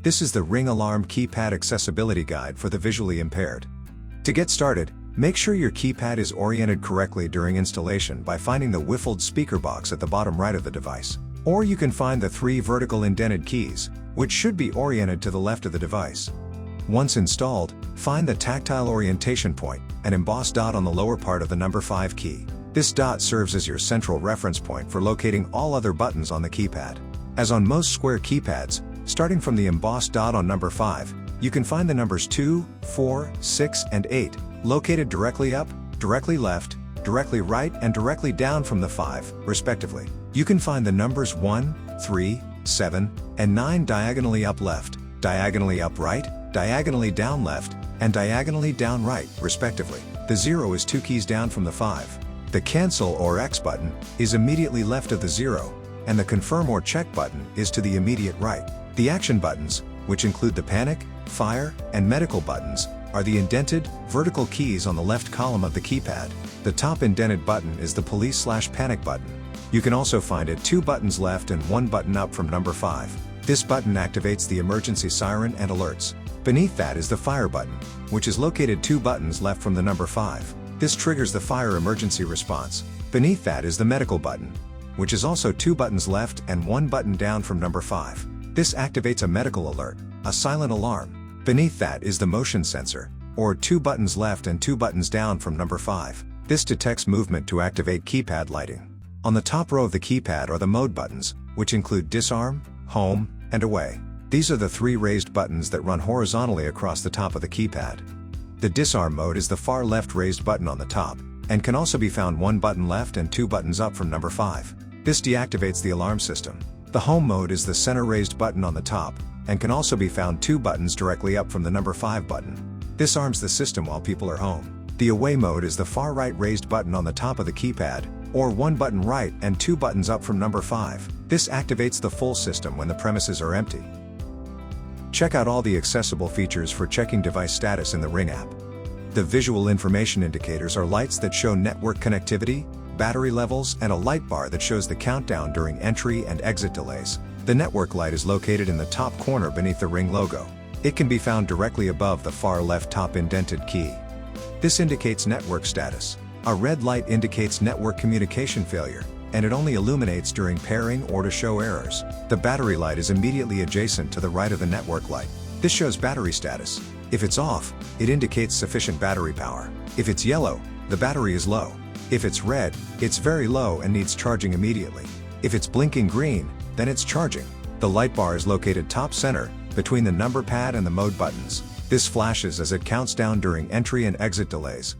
This is the Ring Alarm Keypad Accessibility Guide for the visually impaired. To get started, make sure your keypad is oriented correctly during installation by finding the wiffled speaker box at the bottom right of the device. Or you can find the 3 vertical indented keys, which should be oriented to the left of the device. Once installed, find the tactile orientation point, an embossed dot on the lower part of the number 5 key. This dot serves as your central reference point for locating all other buttons on the keypad. As on most square keypads, starting from the embossed dot on number 5, you can find the numbers 2, 4, 6, and 8, located directly up, directly left, directly right, and directly down from the 5, respectively. You can find the numbers 1, 3, 7, and 9 diagonally up left, diagonally up right, diagonally down left, and diagonally down right, respectively. The 0 is 2 keys down from the 5. The cancel or X button is immediately left of the 0, and the confirm or check button is to the immediate right. The action buttons, which include the panic, fire, and medical buttons, are the indented, vertical keys on the left column of the keypad. The top indented button is the police/panic button. You can also find it 2 buttons left and 1 button up from number 5. This button activates the emergency siren and alerts. Beneath that is the fire button, which is located 2 buttons left from the number 5. This triggers the fire emergency response. Beneath that is the medical button, which is also 2 buttons left and 1 button down from number 5. This activates a medical alert, a silent alarm. Beneath that is the motion sensor, or 2 buttons left and 2 buttons down from number 5. This detects movement to activate keypad lighting. On the top row of the keypad are the mode buttons, which include disarm, home, and away. These are the 3 raised buttons that run horizontally across the top of the keypad. The disarm mode is the far left raised button on the top, and can also be found 1 button left and 2 buttons up from number 5. This deactivates the alarm system. The home mode is the center raised button on the top, and can also be found 2 buttons directly up from the number 5 button. This arms the system while people are home. The away mode is the far right raised button on the top of the keypad, or 1 button right and 2 buttons up from number 5. This activates the full system when the premises are empty. Check out all the accessible features for checking device status in the Ring app. The visual information indicators are lights that show network connectivity, battery levels, and a light bar that shows the countdown during entry and exit delays. The network light is located in the top corner beneath the Ring logo. It can be found directly above the far left top indented key. This indicates network status. A red light indicates network communication failure, and it only illuminates during pairing or to show errors. The battery light is immediately adjacent to the right of the network light. This shows battery status. If it's off, it indicates sufficient battery power. If it's yellow, the battery is low. If it's red, it's very low and needs charging immediately. If it's blinking green, then it's charging. The light bar is located top center, between the number pad and the mode buttons. This flashes as it counts down during entry and exit delays.